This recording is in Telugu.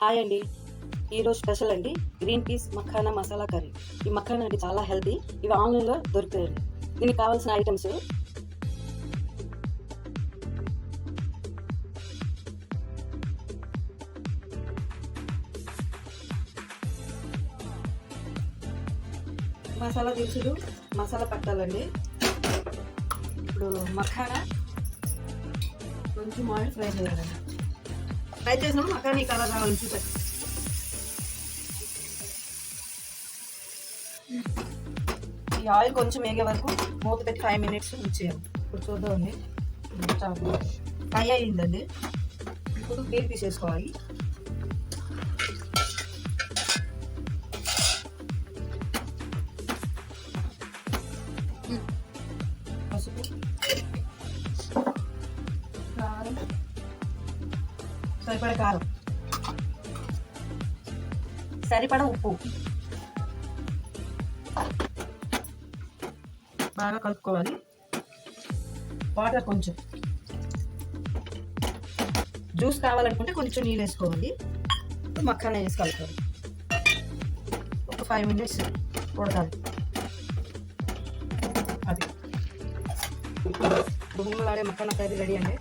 హాయ్ అండి. ఈరోజు స్పెషల్ అండి green peas makhana masala curry. ఈ మఖానా అంటే చాలా హెల్తీ. ఇవి ఆన్లైన్లో దొరుకుతాయండి. దీనికి కావాల్సిన ఐటమ్స్: మసాలా దినుసులు, మసాలా పట్టాలండి. ఇప్పుడు మఖానా కొంచెం ఆయిల్ ఫ్రై చేయాలండి. ఫ్రై చేసినప్పుడు మఖానా ఈ కలర్ రావాలని చూపెట్టి ఈ ఆయిల్ కొంచెం వేగే వరకు మూత పెట్టి 5 minutes ఉంచేయాలి. ఇప్పుడు చూద్దామండి, ఫ్రై అయ్యిందండి. ఇప్పుడు గ్రీన్ పీస్ వేసుకోవాలి. పసుపు, కారం, సరిపడ కారం, సరిపడ ఉప్పు బాగా కలుపుకోవాలి. వాటర్ కొంచెం, జ్యూస్ కావాలనుకుంటే కొంచెం నీళ్ళు వేసుకోవాలి. మఖానా వేసి కలుపుకోవాలి. ఒక 5 minutes ఉడకాలి. అది గుమ్మలాడే మఖానా కర్రీ రెడీ అండి.